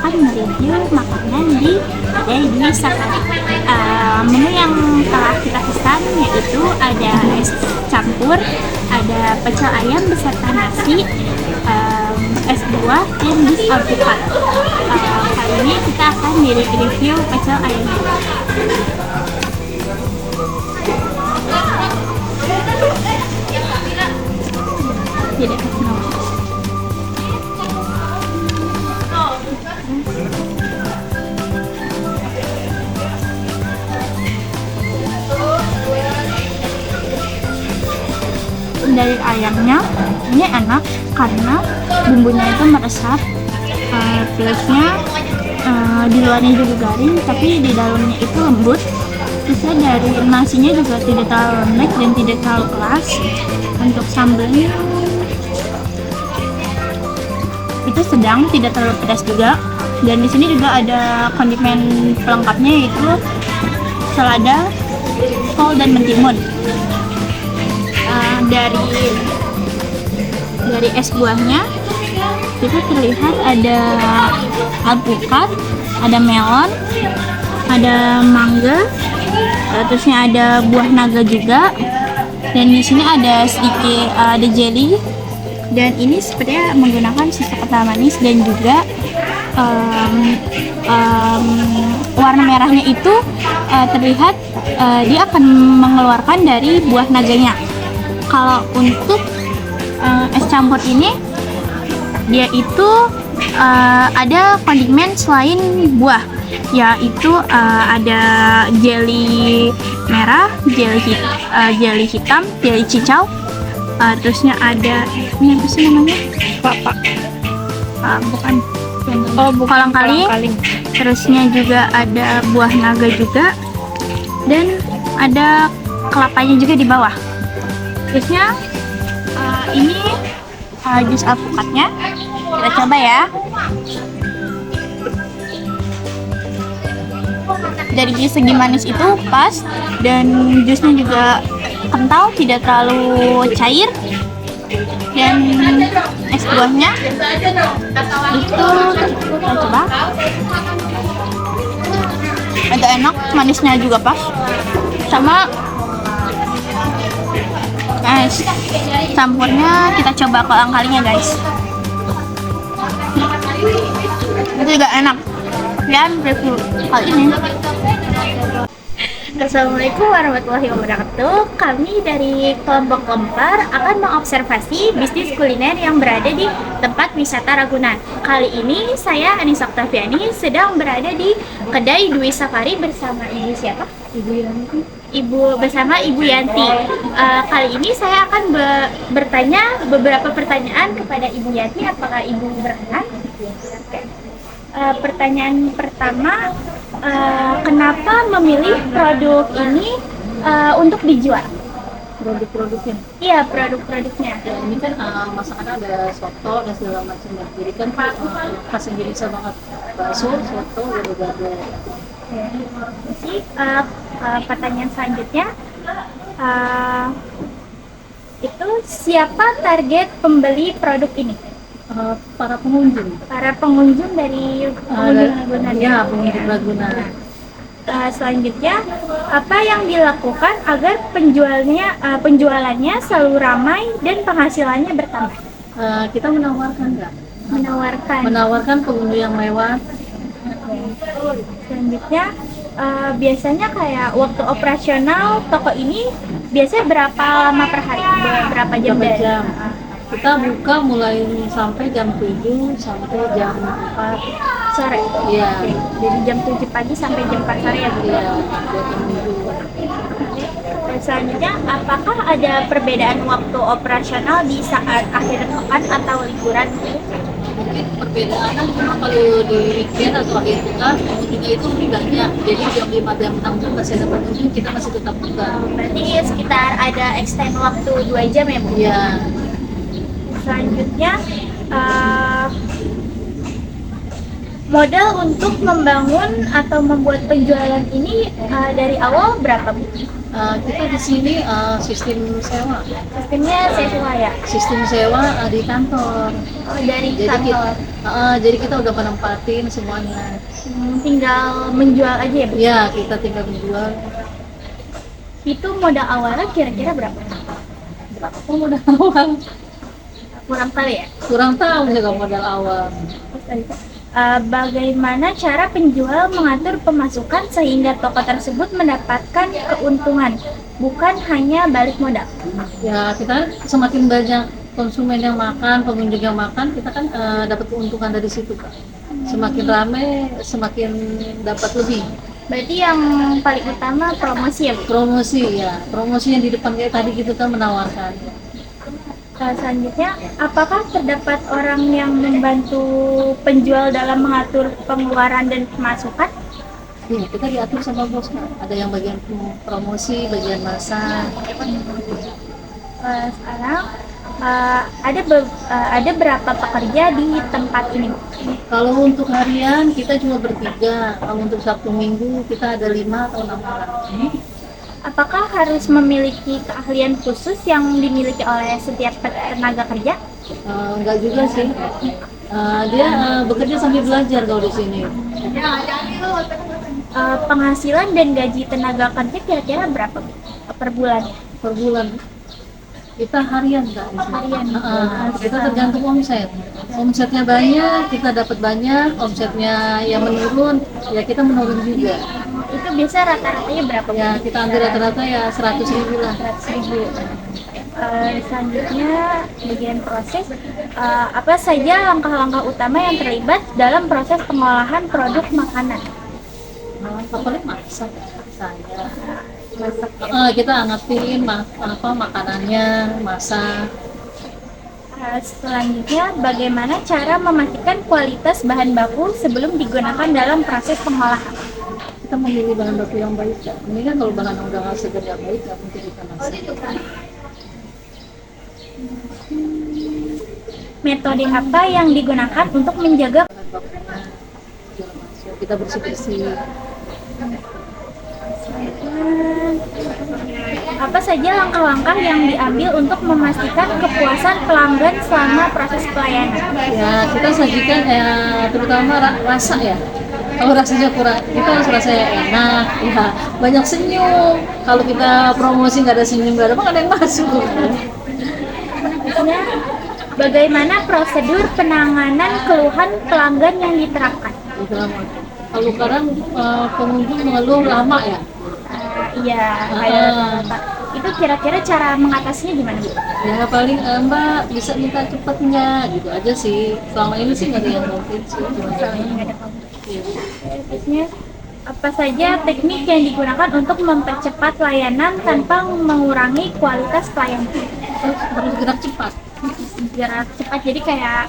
akan mereview makanan di kedai Dwi Safari. Menu yang telah kita pesan yaitu ada es campur, ada pecel ayam beserta nasi, es buah, dan jus alpukat. Kali ini kita akan review pecel ayam. Jadi dari ayamnya ini enak karena bumbunya itu meresap, plusnya di luarnya juga garing tapi di dalamnya itu lembut. Terusnya dari nasinya juga tidak terlalu lembek dan tidak terlalu keras. Untuk sambelnya itu sedang, tidak terlalu pedas juga. Dan di sini juga ada kondimen pelengkapnya yaitu selada, kol, dan mentimun. Dari es buahnya itu terlihat ada alpukat, ada melon, ada mangga, terusnya ada buah naga juga. Dan di sini ada sedikit ada jelly, dan ini sepertinya menggunakan susu kental manis, dan juga warna merahnya itu terlihat dia akan mengeluarkan dari buah naganya. Kalau untuk es campur ini dia itu ada kondimen selain buah, yaitu ada jelly merah, jelly hitam, jelly cicau, terusnya ada ini apa sih namanya? Kelapa. Bukan. Bukan Kolang-kaling. Terusnya juga ada buah naga juga, dan ada kelapanya juga di bawah. Terusnya ini jus alpukatnya, kita coba ya. Dari segi manis itu pas, dan jusnya juga kental, tidak terlalu cair. Dan es buahnya itu kita coba, agak enak, manisnya juga pas. Sama es campurnya kita coba kolang-kalingnya guys, itu juga enak. Dan review kali ini. Assalamualaikum warahmatullahi wabarakatuh. Kami dari kelompok Lempar akan mengobservasi bisnis kuliner yang berada di tempat wisata Ragunan. Kali ini saya Anissa Oktaviani sedang berada di kedai Dwi Safari bersama ibu siapa? Ibu Yanti. Bersama Ibu Yanti. Kali ini saya akan bertanya beberapa pertanyaan kepada Ibu Yanti. Apakah Ibu berkenan? Pertanyaan pertama, kenapa memilih produk ini untuk dijual? Produk-produknya. Iya, produk-produknya. Ya, ini kan masakannya ada soto dan segala macam. Jadi kan khas Indonesia banget. Bakso, soto, gado-gado. Jadi pertanyaan selanjutnya, itu siapa target pembeli produk ini? Para pengunjung. Para pengunjung dari Ragunan. Ya, pengunjung Ragunan. Selanjutnya, apa yang dilakukan agar penjualannya selalu ramai dan penghasilannya bertambah? Kita menawarkan nggak? Menawarkan pengunjung yang lewat. Selanjutnya, biasanya kayak waktu operasional toko ini biasanya berapa lama per hari? Berapa jam? Kita buka mulai sampai jam 7 sampai jam 4 sore. Iya. Jadi jam 7 pagi sampai jam 4 sore ya Bu? Iya. Dan selanjutnya, apakah ada perbedaan waktu operasional di saat akhir pekan atau liburan? Mungkin perbedaannya cuma kalau di weekend atau akhir pekan pengunjungnya itu lebih banyak. Jadi jam 5 jam 6 pun masih ada pengunjung, kita masih tetap buka. Berarti sekitar ada extend waktu 2 jam ya Bu? Iya. Selanjutnya, modal untuk membangun atau membuat penjualan ini dari awal berapa Bu? Kita di sini sistem sewa. Sistemnya sewa ya? Sistem sewa di kantor. Oh, dari Jadi kita, kantor. jadi kita udah menempatin semuanya. Tinggal menjual aja ya, Bu? Ya, kita tinggal menjual. Itu modal awalnya kira-kira berapa? Berapa modal awal? Kurang kali ya? Kurang tahu juga modal awal. Bagaimana cara penjual mengatur pemasukan sehingga toko tersebut mendapatkan keuntungan, bukan hanya balik modal? Ya, kita semakin banyak konsumen yang makan, pengunjung yang makan, kita kan dapat keuntungan dari situ, Kak. Semakin rame, semakin dapat lebih. Berarti yang paling utama promosi ya, Bu? Promosi ya, promosi yang di depan kayak tadi gitu kan menawarkan. Selanjutnya, apakah terdapat orang yang membantu penjual dalam mengatur pengeluaran dan pemasukan? Iya, kita diatur sama bos, Kak. Ada yang bagian promosi, bagian masak. Sekarang ada berapa pekerja di tempat ini, Bu? Kalau untuk harian kita cuma bertiga. Kalau untuk Sabtu Minggu kita ada 5 atau 6 orang. Apakah harus memiliki keahlian khusus yang dimiliki oleh setiap tenaga kerja? Enggak juga sih. Dia bekerja sambil belajar kalau di sini. Penghasilan dan gaji tenaga kerja kira-kira berapa, Bu, per bulan? Per bulan. Kita harian, Kak. Harian. Kita tergantung omset. Omsetnya banyak, kita dapat banyak. Omsetnya yang menurun, ya kita menurun juga. Itu biasa rata-ratanya berapa, Bu? Ya kita ambil rata-rata ya 100.000 lah. 100.000. Selanjutnya bagian proses, apa saja langkah-langkah utama yang terlibat dalam proses pengolahan produk makanan? Favorit masak saya. Masak ya. Kita angetin makanannya, masak. Selanjutnya, bagaimana cara memastikan kualitas bahan baku sebelum digunakan dalam proses pengolahan? Kita memilih bahan baku yang baik, Kak. Ini kan kalau bahan udah nggak segar yang baik, nggak mungkin kita masak. Metode apa yang digunakan untuk menjaga Bahan bakunya jangan masuk. Kita bersih-bersih. apa saja langkah-langkah yang diambil untuk memastikan kepuasan pelanggan selama proses pelayanan? Ya kita sajikan terutama rasa ya. Kalau rasanya kurang, kita harus rasanya enak, ya banyak senyum. Kalau kita promosi nggak ada senyum, nggak ada yang masuk. Selanjutnya, bagaimana prosedur penanganan keluhan pelanggan yang diterapkan? Gitu lama. Kalau sekarang pengunjung mengeluh lama ya. Iya, rata-rata. Itu kira-kira cara mengatasinya gimana, Bu? Ya paling Mbak bisa minta cepatnya gitu aja sih. Selama ini sih nggak ada yang mungkin sih. Selama ini nggak ada komplain. Iya. Terusnya, apa saja teknik yang digunakan untuk mempercepat layanan tanpa mengurangi kualitas pelayanan? Harus gerak cepat. Gerak cepat, jadi kayak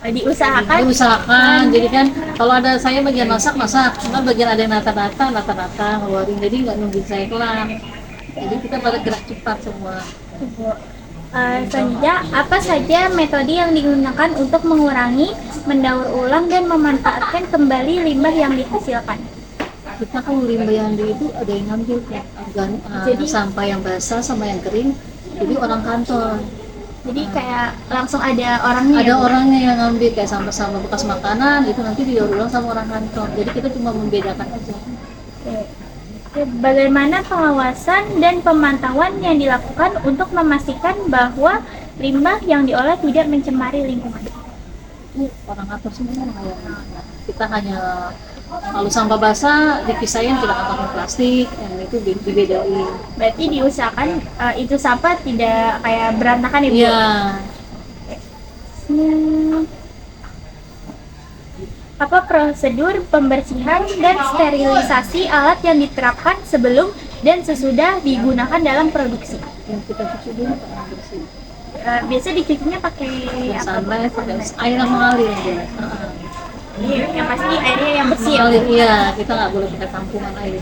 diusahakan. Jadi kan kalau ada saya bagian masak, cuma bagian ada yang nata-nata ngeluarin. Jadi nggak nungguin saya kelar. Jadi kita pada gerak cepat semua. Selanjutnya, apa saja metode yang digunakan untuk mengurangi, mendaur ulang, dan memanfaatkan kembali limbah yang dihasilkan? Kita kalau limbah yang itu ada yang ngambil kan, Jadi- sampah yang basah sama yang kering. Jadi orang kantor. Jadi kayak langsung ada orangnya. Ada ya, Bu? orangnya yang ngambil kayak sampah-sampah bekas makanan itu nanti didaur ulang sama orang kantor. Jadi kita cuma membedakan aja. Oke. Bagaimana pengawasan dan pemantauan yang dilakukan untuk memastikan bahwa limbah yang diolah tidak mencemari lingkungan? Itu orang kantor semua ya. Kita hanya kalau sampah basah dipisahin tidak kantong plastik, yang itu dibedain. Berarti diusahakan itu sampah tidak kayak berantakan ya, Bu? Iya. Apa prosedur pembersihan dan sterilisasi alat yang diterapkan sebelum dan sesudah digunakan dalam produksi? Yang kita cuci dulu pakai bersih. Biasa dicucinya pakai Yang apa? sampai pakai air yang mengalir ya. Yang pasti airnya yang bersih ya, Bu? Mengalir, iya, kita nggak boleh pakai tampungan air.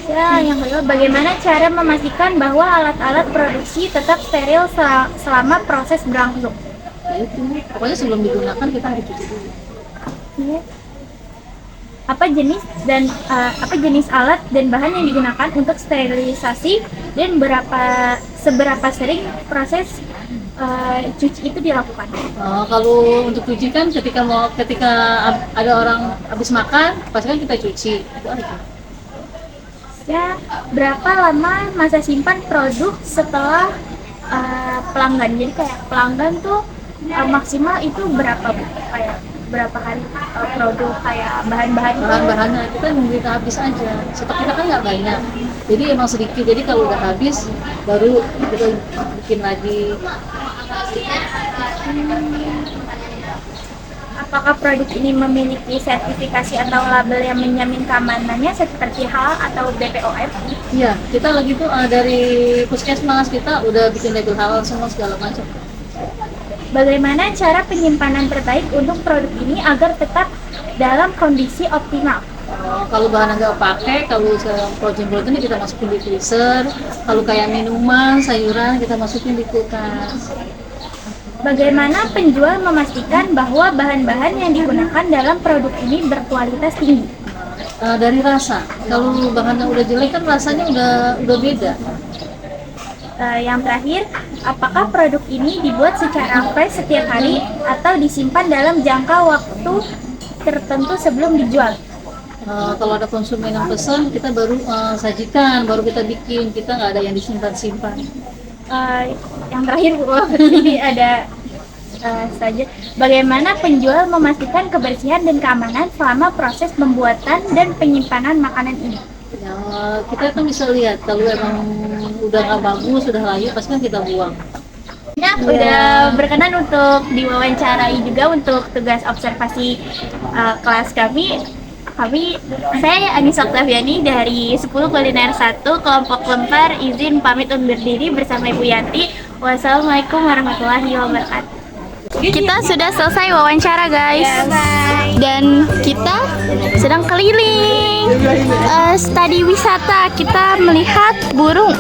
Ya, yang kedua, bagaimana cara memastikan bahwa alat-alat produksi tetap steril selama proses berlangsung? Ya itu, pokoknya sebelum digunakan kita harus cuci dulu. Ya. apa jenis alat dan bahan yang digunakan untuk sterilisasi dan seberapa sering proses cuci itu dilakukan. Kalau untuk cuci kan ketika ada orang habis makan, pasti kan kita cuci. Itu aja. Ya, berapa lama masa simpan produk setelah pelanggan? Jadi kayak pelanggan tuh maksimal itu berapa Bu? Kayak berapa hari produk kayak bahan-bahan itu? Bahan-bahannya kita nunggu kita habis aja. Stok kita kan nggak banyak, jadi emang sedikit. Jadi kalau udah habis, baru kita bikin lagi. Apakah produk ini memiliki sertifikasi atau label yang menjamin keamanannya seperti HAL atau BPOM? Iya, kita lagi tuh dari puskesmas kita udah bikin label halal semua segala macam. Bagaimana cara penyimpanan terbaik untuk produk ini agar tetap dalam kondisi optimal? Kalau bahan nggak pakai, kalau protein kita masukin di freezer. Kalau kayak minuman, sayuran kita masukin di kulkas. Bagaimana penjual memastikan bahwa bahan-bahan yang digunakan dalam produk ini berkualitas tinggi? Dari rasa, kalau bahannya udah jelek kan rasanya udah beda. Yang terakhir, apakah produk ini dibuat secara fresh setiap hari atau disimpan dalam jangka waktu tertentu sebelum dijual? Kalau ada konsumen yang pesan, kita baru sajikan, baru kita bikin. Kita nggak ada yang disimpan-simpan. Yang terakhir Bu, ini ada saja. Bagaimana penjual memastikan kebersihan dan keamanan selama proses pembuatan dan penyimpanan makanan ini? Ya, kita kan bisa lihat kalau emang udah nggak bagus, sudah layu, pasti kan kita buang. Ya, udah berkenan untuk diwawancarai juga untuk tugas observasi kelas kami. Saya Anissa Oktaviani dari 10 Kuliner 1 kelompok Lempar izin pamit undur diri bersama Ibu Yanti. Wassalamualaikum warahmatullahi wabarakatuh. Kita sudah selesai wawancara guys, dan kita sedang keliling studi wisata. Kita melihat burung